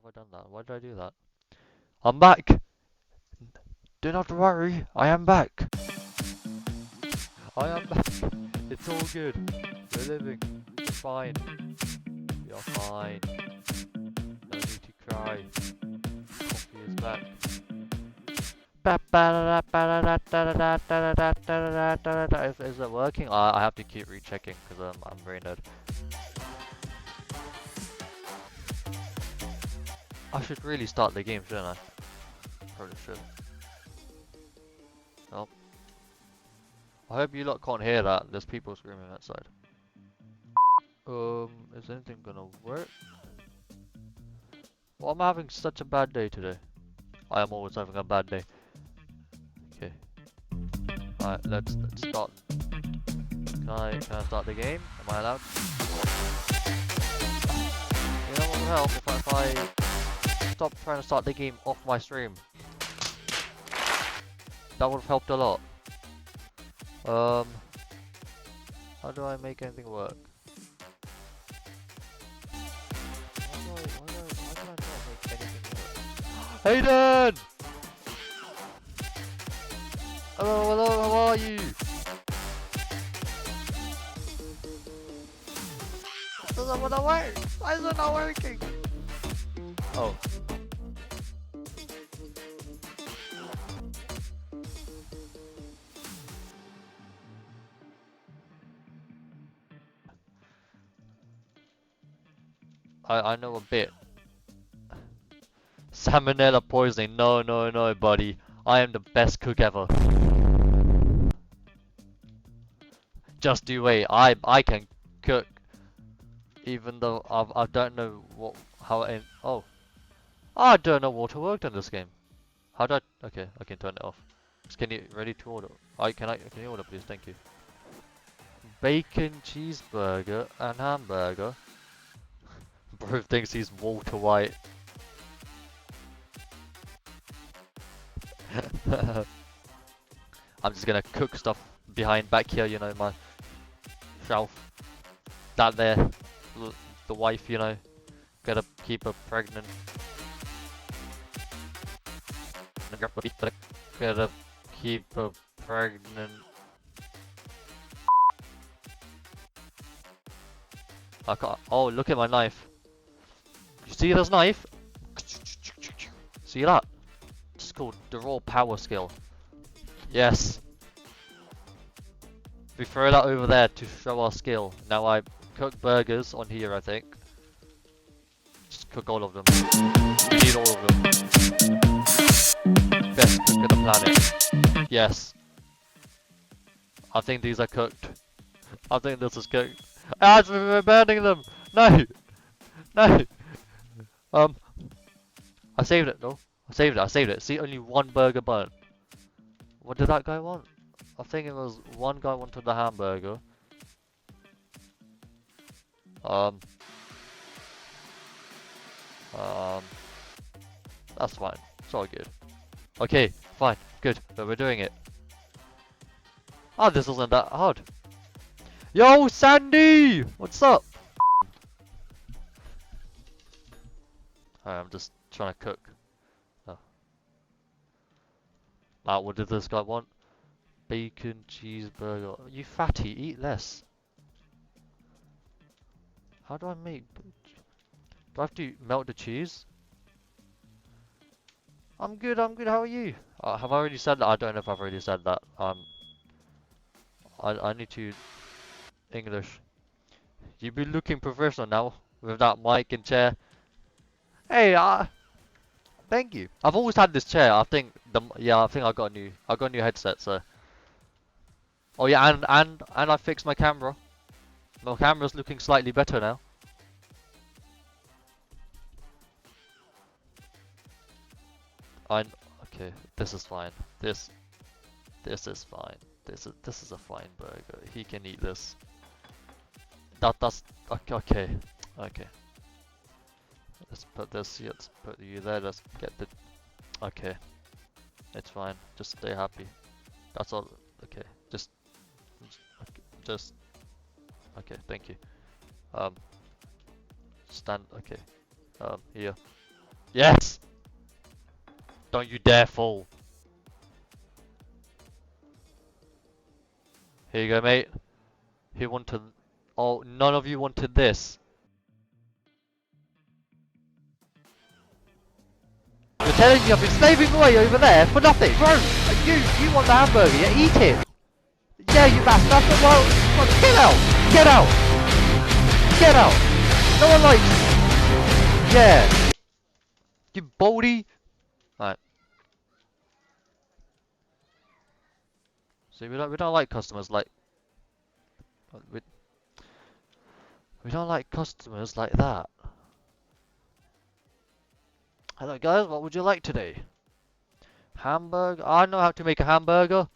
have I done that? Why did I do that? I'm back! Do not worry, I am back! I am back! It's all good. We're living. We're fine. You're fine. No need to cry. Coffee is back. Is it working? I have to keep rechecking because I'm brain dead. I should really start the game, shouldn't I? Probably should. Oh. I hope you lot can't hear that. There's people screaming outside. Is anything gonna work? Well, I'm having such a bad day today. I am always having a bad day. Okay. Alright, let's start. Can I start the game? Am I allowed? You know what would help if I stop trying to start the game off my stream. That would have helped a lot. How do I make anything work? Why do I not make anything work? Hayden! Hello, how are you? Does that wanna work? Why is it not working? Oh. I know a bit. Salmonella poisoning. No, buddy. I am the best cook ever. Just you wait. I can cook. Even though I don't know how it. Oh. I don't know what worked in this game. How do I? Okay, I can turn it off. Can you ready to order? Can you order please? Thank you. Bacon cheeseburger and hamburger. Bro thinks he's Walter White. I'm just gonna cook stuff back here, you know, my shelf. That there, the wife, you know, gotta keep her pregnant. Gotta keep her pregnant. I can't. Oh, look at my knife. You see this knife? See that? It's called the raw power skill. Yes. We throw that over there to show our skill. Now I cook burgers on here, I think. Just cook all of them. We need all of them. Best cook on the planet. Yes. I think these are cooked. I think this is cooked. Ah, we're burning them! No! No! I saved it though. I saved it. See, only one burger burnt. What did that guy want? I think it was one guy wanted the hamburger. That's fine. It's all good. Okay, fine, good. So we're doing it. Oh, this wasn't that hard. Yo, Sandy! What's up? I'm just trying to cook. Oh. What did this guy want? Bacon cheeseburger. You fatty, eat less. How do I make? Do I have to melt the cheese? I'm good. How are you? Have I already said that? I don't know if I've already said that. I need to English. You be looking professional now with that mic and chair. Hey, thank you. I've always had this chair. I think I think I got a new headset. So. Oh yeah, and I fixed my camera. My camera's looking slightly better now. Okay. This is fine. This is fine. This is a fine burger. He can eat this. That's okay. Okay. Let's put this. Let's put you there. Let's get the. Okay. It's fine. Just stay happy. That's all. Okay. Just. Okay. Thank you. Stand. Okay. Here. Yes! Don't you dare fall. Here you go, mate. Who wanted... Oh, none of you wanted this. You're telling me I've been slaving away over there for nothing, bro! You want the hamburger, yeah? Eat it! Yeah, you bastard! Well, get out! Get out! Get out! No one likes you! Yeah! You baldy! Right. See, we don't like customers like... We don't like customers like that. Hello guys, what would you like today? Hamburger? I know how to make a hamburger.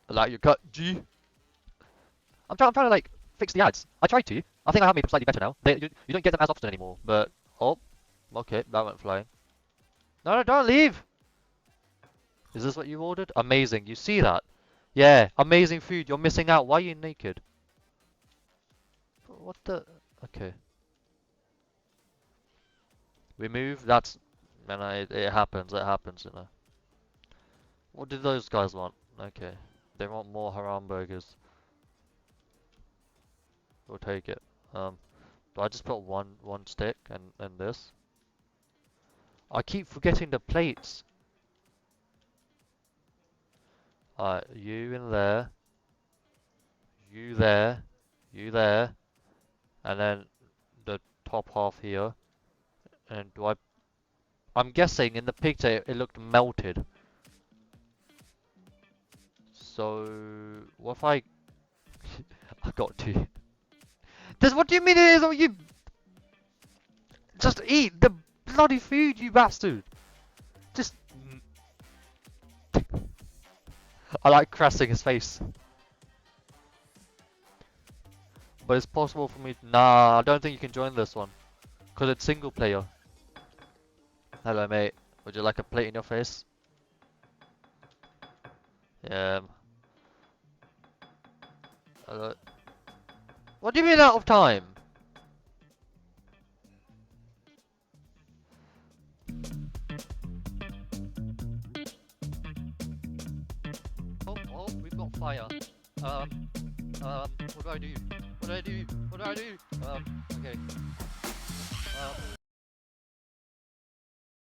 Like your cut G. I'm trying to like fix the ads. I tried to. I think I have made them slightly better now. You don't get them as often anymore. But oh, okay, that went flying. No, don't leave. Is this what you ordered? Amazing. You see that? Yeah, amazing food. You're missing out. Why are you naked? What the? Okay. We move. That's man. It happens. It happens. You know. What did those guys want? Okay. They want more haram burgers. We'll take it. Do I just put one stick and this? I keep forgetting the plates. Alright, you in there. You there. You there. And then the top half here. And do I... I'm guessing in the picture it looked melted. So... What if I... I got to... What do you mean it is? Or you... Just eat the bloody food, you bastard! Just... I like caressing his face. But it's possible for me... Nah, I don't think you can join this one. Because it's single player. Hello mate, would you like a plate in your face? Yeah. Hello. What do you mean out of time? Oh, we've got fire. What do I do? What do I do? What do I do? Okay.